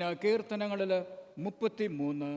ഞാൻ കീർത്തനങ്ങളിൽ 33.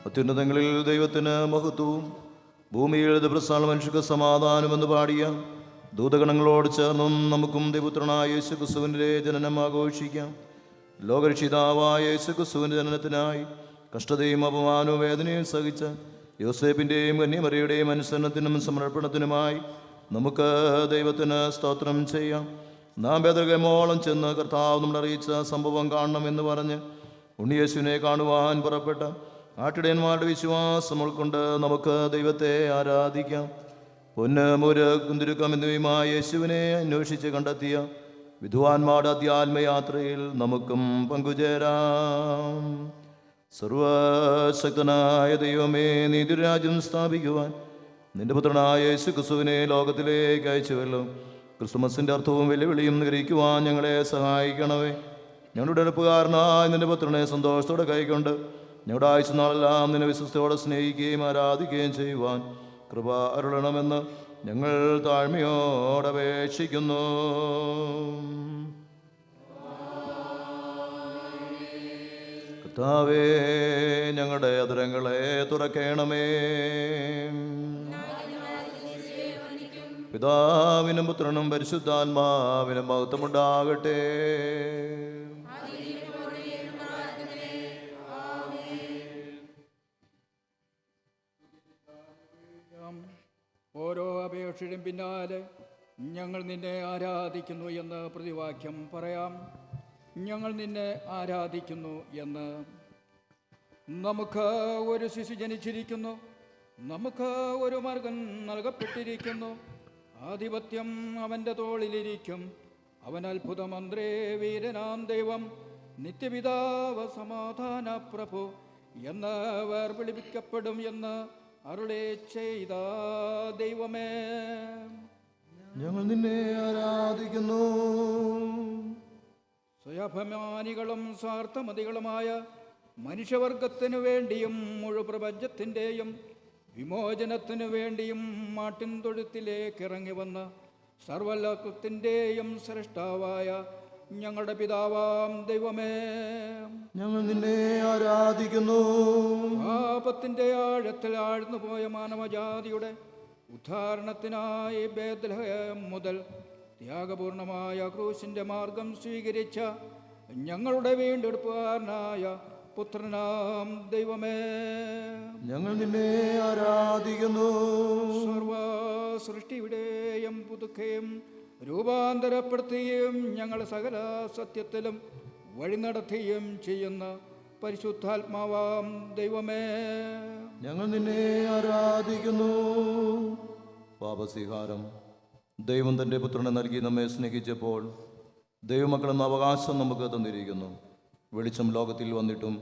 അത്യുന്നതങ്ങളിൽ ദൈവത്തിന് മഹത്വവും, ഭൂമിയിൽ ദിവസാൾ മനുഷ്യർക്ക് സമാധാനമെന്ന് പാടിയ ദൂതഗണങ്ങളോട് ചേർന്നും നമുക്കും ദൈവപുത്രനായ യേശുക്രിസ്തുവിൻ്റെ ജനനം ആഘോഷിക്കാം. ലോകരക്ഷിതാവായ യേശുക്രിസ്തുവിൻ്റെ ജനനത്തിനായി കഷ്ടതയും അപമാനവും വേദനയും സഹിച്ച യോസേപ്പിൻ്റെയും കന്യമറിയുടെയും അനുസരണത്തിനും സമർപ്പണത്തിനുമായി നമുക്ക് ദൈവത്തിന് സ്തോത്രം ചെയ്യാം. നാം ബേത്ലഹേമോളം ചെന്ന് കർത്താവ് നമ്മൾ അറിയിച്ച സംഭവം കാണണമെന്ന് പറഞ്ഞ് ഉണ്ണിയേശുവിനെ കാണുവാൻ പുറപ്പെട്ട ആട്ടിടയന്മാരുടെ വിശ്വാസം ഉൾക്കൊണ്ട് നമുക്ക് ദൈവത്തെ ആരാധിക്കാം. പൊന്ന്, മുര, കുന്തിരുക്കം എന്നിവയുമായ യേശുവിനെ അന്വേഷിച്ച് കണ്ടെത്തിയ വിധുവാന്മാരുടെ അധ്യാത്മയാത്രയിൽ നമുക്കും പങ്കുചേരാം. സർവശക്തനായ ദൈവമേ, നീതിരാജ്യം സ്ഥാപിക്കുവാൻ നിന്റെ പുത്രനായ യേശുക്രിസ്തുവിനെ ലോകത്തിലേക്ക് അയച്ചുവല്ലോ. ക്രിസ്തുമസിൻ്റെ അർത്ഥവും വെല്ലുവിളിയും ഗ്രഹിക്കുവാൻ ഞങ്ങളെ സഹായിക്കണമേ. ഞങ്ങളുടെ അടുപ്പുകാരനായ നിന്റെ പുത്രനെ സന്തോഷത്തോടെ കൈക്കൊണ്ട് ഞങ്ങളുടെ ആയുസ് നാളെല്ലാം നിന്നെ വിശ്വസ്തയോടെ സ്നേഹിക്കുകയും ആരാധിക്കുകയും ചെയ്യുവാൻ കൃപ അരുളണമെന്ന് ഞങ്ങൾ താഴ്മയോടെ അപേക്ഷിക്കുന്നു. കർത്താവേ, ഞങ്ങളുടെ അധരങ്ങളെ തുറക്കണമേ. പിതാവിനും പുത്രനും പരിശുദ്ധാത്മാവിനും മഹത്വമുണ്ടാകട്ടെ. ഓരോ അപേക്ഷയും പിന്നാലെ ഞങ്ങൾ നിന്നെ ആരാധിക്കുന്നു എന്ന് പ്രതിവാക്യം പറയാം. ഞങ്ങൾ നിന്നെ ആരാധിക്കുന്നു എന്ന്. നമുക്ക് ഒരു ശിശു ജനിച്ചിരിക്കുന്നു, നമുക്ക് ഒരു മകൻ നൽകപ്പെട്ടിരിക്കുന്നു. ആധിപത്യം അവൻ്റെ തോളിലിരിക്കും. അവൻ അത്ഭുതമന്ത്രേ, വീരനാം ദൈവം, നിത്യപിതാവ്, സമാധാന പ്രഭു എന്ന് വേർപിടിപ്പിക്കപ്പെടും എന്ന് അരുളി ചെയ്ത ദൈവമേ, ഞങ്ങൾ നിന്നെ ആരാധിക്കുന്നു. സ്വയഭിമാനികളും സ്വാർത്ഥമതികളുമായ മനുഷ്യവർഗത്തിനു വേണ്ടിയും മുഴുപ്രപഞ്ചത്തിൻ്റെയും വിമോചനത്തിനു വേണ്ടിയും മാട്ടിൻ തൊഴുത്തിലേക്ക് ഇറങ്ങി വന്ന സർവലോകത്തിൻ്റെയും സൃഷ്ടാവായ ഞങ്ങളുടെ പിതാവാം ദൈവമേ, ഞങ്ങൾ നിന്നെ ആരാധിക്കുന്നു. പാപത്തിൻ്റെ ആഴത്തിൽ ആഴ്ന്നു പോയ മാനവജാതിയുടെ ഉദ്ധാരണത്തിനായി ബേത്ലഹേം മുതൽ ത്യാഗപൂർണമായ ക്രൂശിൻ്റെ മാർഗം സ്വീകരിച്ച ഞങ്ങളുടെ വീണ്ടെടുപ്പുകാരനായ പുത്രനാം ദൈവമേ, ഞങ്ങൾ നിന്നെ ആരാധിക്കുന്നു. സർവ സൃഷ്ടിയുടെയും പുതുക്കുകയും രൂപാന്തരപ്പെടുത്തുകയും ഞങ്ങൾ സകല സത്യത്തിലും വഴി നടത്തുകയും ചെയ്യുന്ന പരിശുദ്ധാത്മാവാം ദൈവമേ, ഞങ്ങൾ നിന്നെ ആരാധിക്കുന്നു. പാപസ്വീകാരം ദൈവം തൻ്റെ പുത്രനെ നൽകി നമ്മെ സ്നേഹിച്ചപ്പോൾ ദൈവമക്കളെന്ന അവകാശം നമുക്ക് തന്നിരിക്കുന്നു. വെളിച്ചം ലോകത്തിൽ വന്നിട്ടും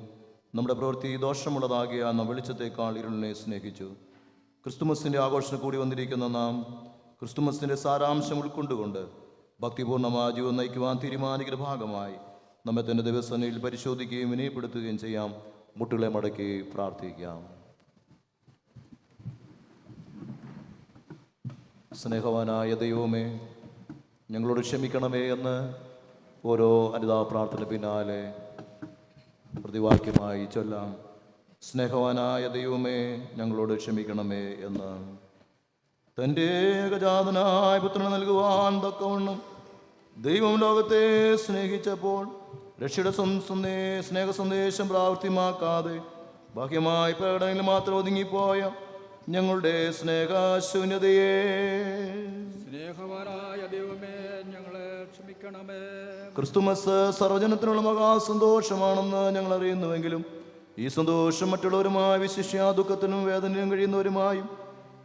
നമ്മുടെ പ്രവൃത്തി ദോഷമുള്ളതാകിയ നാം വെളിച്ചത്തേക്കാൾ ഇരുളിനെ സ്നേഹിച്ചു. ക്രിസ്തുമസിൻ്റെ ആഘോഷം കൂടി വന്നിരിക്കുന്ന നാം ക്രിസ്തുമസിൻ്റെ സാരാംശം ഉൾക്കൊണ്ടുകൊണ്ട് ഭക്തിപൂർണ്ണമായ ജീവൻ നയിക്കുവാൻ തീരുമാനിക്കുന്ന ഭാഗമായി നമ്മെ തന്നെ ദിവസങ്ങളിൽ പരിശോധിക്കുകയും വിനയപ്പെടുത്തുകയും ചെയ്യാം. മുട്ടുകളെ മടക്കി പ്രാർത്ഥിക്കാം. സ്നേഹവാനായ ദൈവമേ, ഞങ്ങളോട് ക്ഷമിക്കണമേ എന്ന് ഓരോ അനുതാപ പ്രാർത്ഥന പിന്നാലെ പ്രതിവാക്യമായി ചൊല്ലാം. സ്നേഹവാനായ ദൈവമേ, ഞങ്ങളോട് ക്ഷമിക്കണമേ എന്ന്. തൻ്റെ ഏകജാതനായ പുത്രനെ നൽകുവാൻ തക്കവണ്ണം ദൈവം ലോകത്തെ സ്നേഹിച്ചപ്പോൾ രക്ഷയുടെ സ്നേഹ സന്ദേശം പ്രാവർത്തിയമാക്കാതെ ബാഹ്യമായ പ്രകടനങ്ങളിൽ മാത്രം ഒതുങ്ങിപ്പോയ ഞങ്ങളുടെ സ്നേഹശൂന്യതയെ സ്നേഹവാനായ ദൈവമേ, ഞങ്ങളെ ക്ഷമിക്കണമേ. ക്രിസ്തുമസ് സർവജനത്തിനുള്ള മഹാസന്തോഷമാണെന്ന് ഞങ്ങൾ അറിയുന്നുവെങ്കിലും ഈ സന്തോഷം മറ്റുള്ളവരുമായി, വിശിഷ്യ ദുഃഖത്തിനും വേദനയും കഴിയുന്നവരുമായും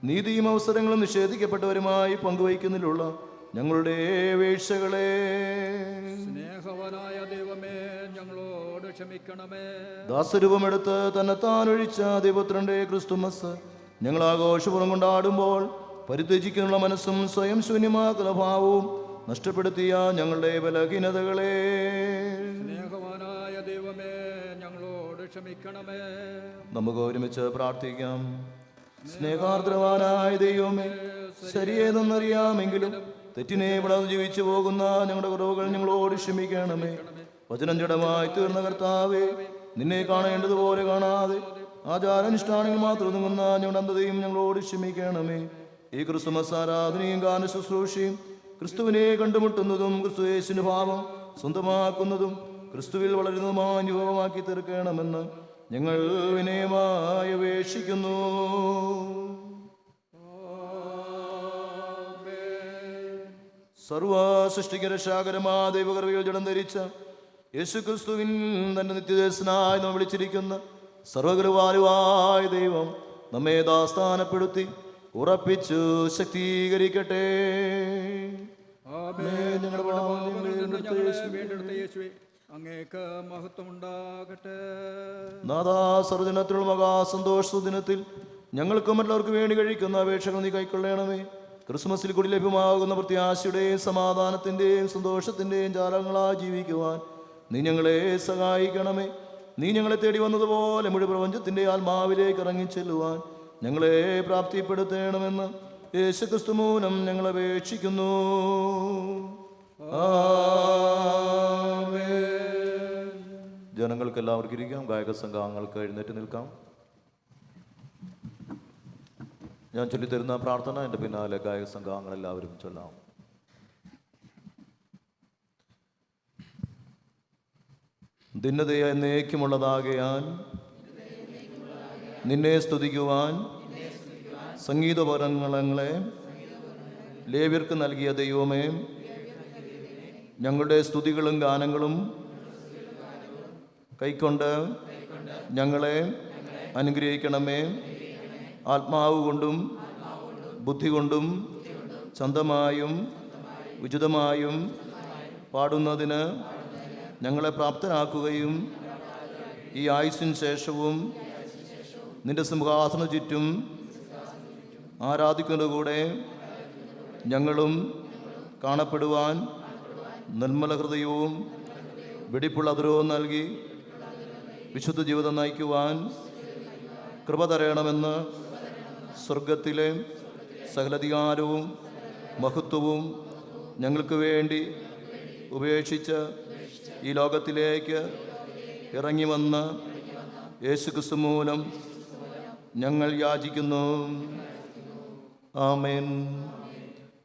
നീതിയും അവസരങ്ങളും നിഷേധിക്കപ്പെട്ടവരുമായി പങ്കുവയ്ക്കുന്നതിലുള്ള ഞങ്ങളുടെ വീഴ്ചകളെ സ്നേഹവാനായ ദൈവമേ, ഞങ്ങളോട് ക്ഷമിക്കണമേ. ദാസരൂപമെടുത്ത് തന്നെത്താൻ ഒഴിച്ച ദൈവപുത്രന്റെ ക്രിസ്തുമസ് ഞങ്ങൾ ആഘോഷപൂർവ്വം കൊണ്ടാടുമ്പോൾ പരിത്യജിക്കാനുള്ള മനസ്സും സ്വയം ശൂന്യമാക്കുന്ന ഭാവവും നഷ്ടപ്പെടുത്തിയ ഞങ്ങളുടെ ബലഹീനതകളെ സ്നേഹവാനായ ദൈവമേ, ഞങ്ങളോട് ക്ഷമിക്കണമേ. നമുക്ക് ഒരുമിച്ച് പ്രാർത്ഥിക്കാം. സ്നേഹാർദ്രവാനായ ദൈവമേ, ശരിയേതെന്നറിയാമെങ്കിലും തെറ്റിനെ വളർന്നു ജീവിച്ചു പോകുന്ന ഞങ്ങളുടെ കുറവുകൾ ഞങ്ങളോട് ക്ഷമിക്കണമേ. വചനം ജഡമായി തീർന്ന കർത്താവേ, നിന്നെ കാണേണ്ടതുപോലെ കാണാതെ ആചാരാനുഷ്ഠാനങ്ങൾ മാത്രം ഒതുങ്ങുന്ന ഞങ്ങളുടെ അന്ധതയും ഞങ്ങളോട് ക്ഷമിക്കണമേ. ഈ ക്രിസ്തുമസ് ആരാധനയും ഗാന ശുശ്രൂഷയും ക്രിസ്തുവിനെ കണ്ടുമുട്ടുന്നതും ക്രിസ്തു യേശുവിന്റെ ഭാവം സ്വന്തമാക്കുന്നതും ക്രിസ്തുവിൽ വളരുന്നതുമായ അനുഭവമാക്കി തീർക്കണമെന്ന് ഞങ്ങൾ വിനയമായി അപേക്ഷിക്കുന്നു. സർവ സൃഷ്ടിക്ക് രക്ഷാകരമാ ദൈവകൃപയിൽ ജഡം ധരിച്ച യേശുക്രിസ്തുവിൻ തന്റെ നിത്യദേശനായി നാം വിളിച്ചിരിക്കുന്ന സർവകൃപാലുവായ ദൈവം നമ്മെ ദാസ്ഥാനപ്പെടുത്തി ഉറപ്പിച്ചു ശക്തീകരിക്കട്ടെ. ആമേൻ. ഞങ്ങളുടെ പാപങ്ങളിൽ നിന്ന് ഞങ്ങളെ വീണ്ടെടുത്ത യേശുവേ, അങ്ങേക്ക് മഹത്വമുണ്ടാകട്ടെ. നാഥാ, സർവ്വദിനത്തിലുള്ള മഹാസന്തോഷ ദിനത്തിൽ ഞങ്ങൾക്കും മറ്റുള്ളവർക്ക് വേണ്ടി കഴിക്കുന്ന അപേക്ഷകൾ നീ കൈക്കൊള്ളണമേ. ക്രിസ്മസിൽ കൂടി ലഭ്യമാകുന്ന പ്രത്യാശയുടെയും സമാധാനത്തിൻ്റെയും സന്തോഷത്തിൻ്റെയും ജാലങ്ങളായി ജീവിക്കുവാൻ നീ ഞങ്ങളെ സഹായിക്കണമേ. നീ ഞങ്ങളെ തേടി വന്നതുപോലെ മുഴുവൻ പ്രപഞ്ചത്തിൻ്റെ ആത്മാവിലേക്ക് ഇറങ്ങിച്ചെല്ലുവാൻ ഞങ്ങളെ പ്രാപ്തിപ്പെടുത്തണമെന്ന് യേശുക്രിസ്തു മൂലം ഞങ്ങൾ അപേക്ഷിക്കുന്നു. ജനങ്ങൾക്ക് എല്ലാവർക്കും ഇരിക്കാം. ഗായക സംഘങ്ങൾക്ക് എഴുന്നേറ്റ് നിൽക്കാം. ഞാൻ ചൊല്ലിത്തരുന്ന പ്രാർത്ഥന എൻ്റെ പിന്നാലെ ഗായക സംഘങ്ങൾ എല്ലാവരും ചൊല്ലാം. ഭിന്നതയെ എന്നേക്കുമുള്ളതാകയാൽ നിന്നെ സ്തുതിക്കുവാൻ സംഗീതോപകരണങ്ങളെ ലേവ്യർക്ക് നൽകിയ ദൈവമേ, ഞങ്ങളുടെ സ്തുതികളും ഗാനങ്ങളും കൈക്കൊണ്ട് ഞങ്ങളെ അനുഗ്രഹിക്കണമേ. ആത്മാവ് കൊണ്ടും ബുദ്ധി കൊണ്ടും ചന്തമായും ഉചിതമായും പാടുന്നതിന് ഞങ്ങളെ പ്രാപ്തരാക്കുകയും ഈ ആയുസ്സിന് ശേഷവും നിന്റെ സിംഹാസന ചുറ്റും ആരാധിക്കുന്നതുകൂടെ ഞങ്ങളും കാണപ്പെടുവാൻ നിർമ്മല ഹൃദയവും വെടിപ്പുള്ള അതിരവും നൽകി വിശുദ്ധ ജീവിതം നയിക്കുവാൻ കൃപ തരയണമെന്ന് സ്വർഗത്തിലെ സകലധികാരവും മഹത്വവും ഞങ്ങൾക്ക് വേണ്ടി ഉപേക്ഷിച്ച് ഈ ലോകത്തിലേക്ക് ഇറങ്ങി വന്ന് യേശുക്രിസ്തു മൂലം ഞങ്ങൾ യാചിക്കുന്നു. ആമേൻ.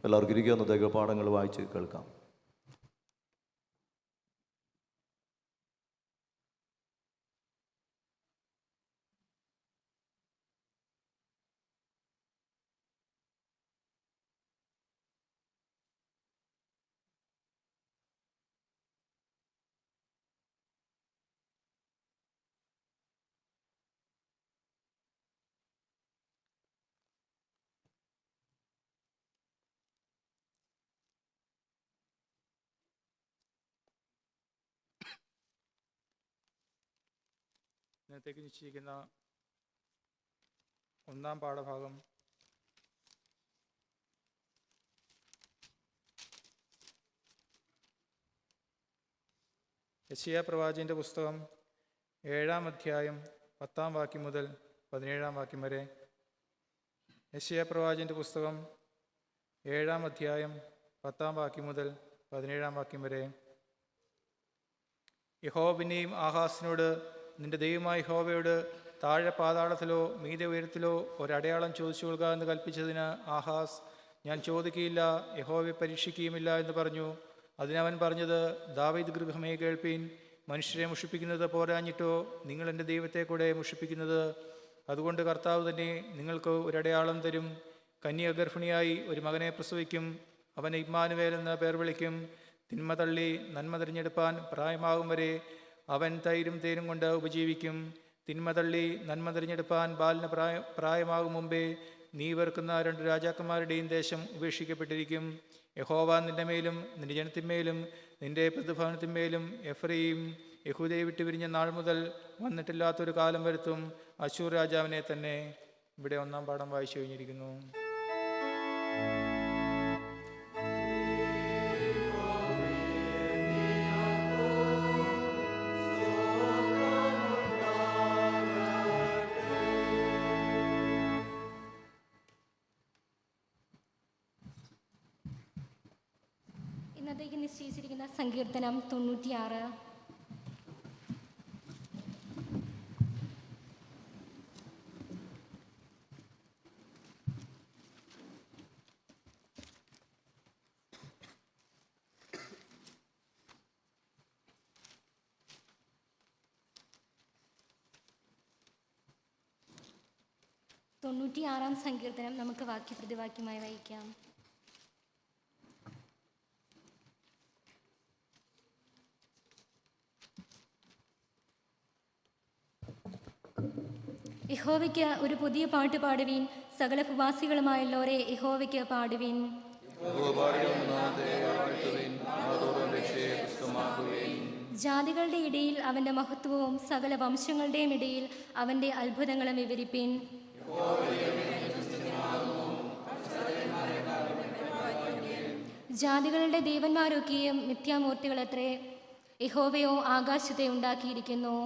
എല്ലാവർക്കും ഇരിക്കുന്ന ദൈവപാഠങ്ങൾ വായിച്ച് കേൾക്കാം. ഇന്നത്തേക്ക് നിശ്ചയിക്കുന്ന ഒന്നാം പാഠഭാഗം യെശയ്യാ പ്രവാചകന്റെ പുസ്തകം 7-ാം അധ്യായം 10-ാം വാക്യം മുതൽ 17-ാം വാക്യം വരെ. യെശയ്യാ പ്രവാചകന്റെ പുസ്തകം 7-ാം അധ്യായം 10-ാം വാക്യം മുതൽ 17-ാം വാക്യം വരെ. യഹോവ പിന്നെയും ആഹാസിനോട്, നിന്റെ ദൈവമായ യഹോവയോട് താഴെ പാതാളത്തിലോ മീതെ ഉയരത്തിലോ ഒരടയാളം ചോദിച്ചു കൊള്ളുക എന്ന് കൽപ്പിച്ചതിന് ആഹാസ്, ഞാൻ ചോദിക്കുകയില്ല, യഹോവയെ പരീക്ഷിക്കുകയുമില്ല എന്ന് പറഞ്ഞു. അതിനവൻ പറഞ്ഞത്, ദാവീദ് ഗൃഹമേ കേൾപ്പീൻ, മനുഷ്യരെ മുഷിപ്പിക്കുന്നത് പോരാഞ്ഞിട്ടോ നിങ്ങൾ എൻ്റെ ദൈവത്തെ കൂടെ മുഷിപ്പിക്കുന്നത്. അതുകൊണ്ട് കർത്താവ് തന്നെ നിങ്ങൾക്ക് ഒരടയാളം തരും. കന്യക ഗർഭിണിയായി ഒരു മകനെ പ്രസവിക്കും, അവനെ ഇമ്മാനുവേൽ എന്ന് പേർ വിളിക്കും. തിന്മ തള്ളി നന്മ തിരഞ്ഞെടുപ്പാൻ പ്രായമാകും വരെ അവൻ തൈരും തേനും കൊണ്ട് ഉപജീവിക്കും. തിന്മ തള്ളി നന്മ തിരഞ്ഞെടുപ്പാൻ ബാലിന് പ്രായമാകും മുമ്പേ നീ വെറുക്കുന്ന 2 രാജാക്കന്മാരുടെയും ദേശം ഉപേക്ഷിക്കപ്പെട്ടിരിക്കും. യഹോവ നിന്റെ മേലും നിന്റെ ജനത്തിന്മേലും നിന്റെ പ്രതിഭവനത്തിന്മേലും എഫ്രയീം യഹൂദയെ വിട്ടുപിരിഞ്ഞ നാൾ മുതൽ വന്നിട്ടില്ലാത്തൊരു കാലം വരുത്തും, അശൂർ രാജാവിനെ തന്നെ. ഇവിടെ ഒന്നാം പാഠം വായിച്ചു കഴിഞ്ഞിരിക്കുന്നു. ഇന്നത്തേക്ക് നിശ്ചയിച്ചിരിക്കുന്ന സങ്കീർത്തനം 96. തൊണ്ണൂറ്റിയാറാം സങ്കീർത്തനം നമുക്ക് വാക്യപ്രതിവാക്യമായി വായിക്കാം. യഹോവയ്ക്ക് ഒരു പുതിയ പാട്ട് പാടുവീൻ, സകല ഭൂവാസികളുമായുള്ളവരെ യഹോവയ്ക്ക് പാടുവീൻ. ജാതികളുടെ ഇടയിൽ അവൻ്റെ മഹത്വവും സകല വംശങ്ങളുടെയും ഇടയിൽ അവൻ്റെ അത്ഭുതങ്ങളും വിവരിപ്പിൻ. ജാതികളുടെ ദേവന്മാരൊക്കെയും മിഥ്യാമൂർത്തികളത്രേ, യഹോവയോ ആകാശത്തെ ഉണ്ടാക്കിയിരിക്കുന്നു.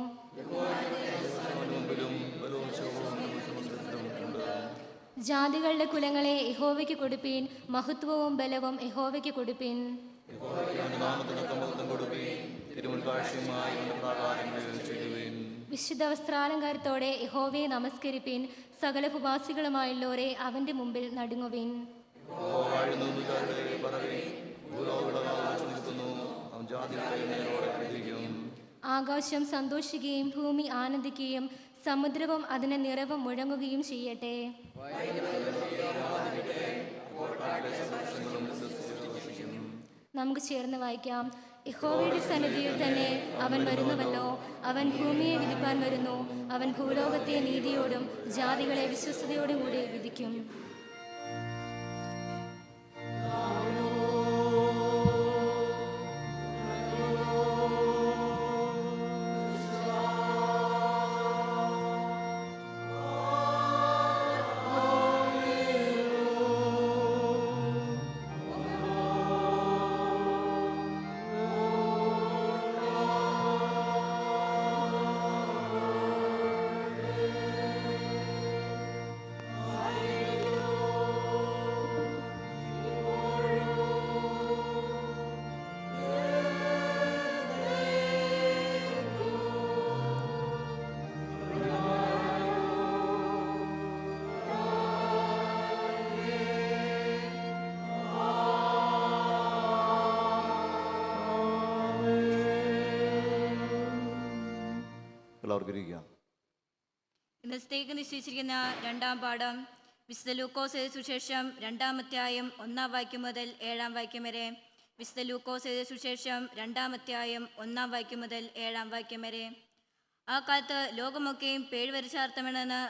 ജാതികളുടെ കുലങ്ങളെ യഹോവയ്ക്ക് കൊടുപ്പീൻ, മഹത്വവും ബലവും യഹോവയ്ക്ക് കൊടുപ്പീൻ. വിശുദ്ധ വസ്ത്രാലങ്കാരത്തോടെ യഹോവയെ നമസ്കരിപ്പീൻ, സകല ഉപവാസികളുമായുള്ളവരെ അവൻ്റെ മുമ്പിൽ നടുങ്ങുവിൻ. ആകാശം സന്തോഷിക്കുകയും ഭൂമി ആനന്ദിക്കുകയും സമുദ്രവും അതിന് നിറവും മുഴങ്ങുകയും ചെയ്യട്ടെ. നമുക്ക് ചേർന്ന് വായിക്കാം. യഹോവയുടെ സന്നിധിയിൽ തന്നെ അവൻ വരുന്നുവല്ലോ, അവൻ ഭൂമിയെ വിധിപ്പാൻ വരുന്നു. അവൻ ഭൂലോകത്തെ നീതിയോടും ജാതികളെ വിശ്വസ്തയോടും കൂടി വിധിക്കും. ഇന്നത്തേക്ക് നിശ്ചയിച്ചിരിക്കുന്ന രണ്ടാം പാഠം വിശുദ്ധ ലൂക്കോസ് എഴുതിയ സുവിശേഷം 2-ാം അധ്യായം 1-ാം വാക്യം മുതൽ 7-ാം വാക്യം വരെ. വിശുദ്ധ ലൂക്കോസ് എഴുതിയ സുവിശേഷം 2-ാം അധ്യായം 1-ാം വാക്യം മുതൽ 7-ാം വാക്യം വരെ. ആ കാലത്ത് ലോകമൊക്കെയും പേഴ്വരച്ചാർത്തമെന്ന്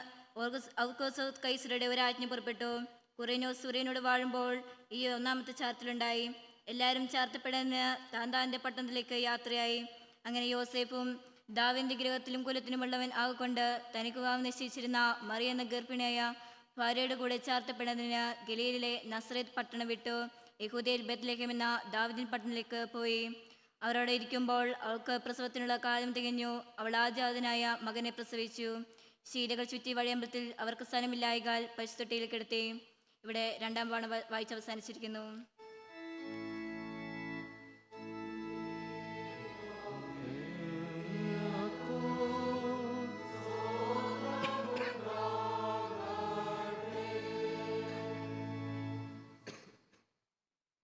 ഔഗുസ്തസ് കൈസരുടെ ഒരു ആജ്ഞ പുറപ്പെട്ടു. കുറേനോസ് സൂര്യനോട് വാഴുമ്പോൾ ഈ 1-ാമത്തെ ചാർത്തിലുണ്ടായി. എല്ലാവരും ചാർത്തപ്പെടുന്ന താന്താന്റെ പട്ടണത്തിലേക്ക് യാത്രയായി. അങ്ങനെ യോസേഫും ദാവീദിന്റെ ഗൃഹത്തിലും കുലത്തിലുമുള്ളവൻ ആകൊണ്ട് തനിക്ക് വിവാഹം നിശ്ചയിച്ചിരുന്ന മറിയെന്ന ഗർഭിണിയായ ഭാര്യയുടെ കൂടെ ചാർത്തപ്പെടുന്നതിന് ഗലീലിലെ നസറേത്ത് പട്ടണം വിട്ടു യഹൂദയിൽ ബെത്ലഹേം എന്ന ദാവീദിൻ പട്ടണത്തിലേക്ക് പോയി. അവരവിടെ ഇരിക്കുമ്പോൾ അവൾക്ക് പ്രസവത്തിനുള്ള കാലം തികഞ്ഞു. അവൾ ആദ്യജാതനായ മകനെ പ്രസവിച്ചു. ശീലകൾ ചുറ്റി വഴിയമ്പലത്തിൽ അവർക്ക് സ്ഥലമില്ലായകാൽ പശുത്തൊട്ടിയിൽ കിടത്തി. ഇവിടെ 2-ാം പാഠം വായിച്ച് അവസാനിച്ചിരിക്കുന്നു.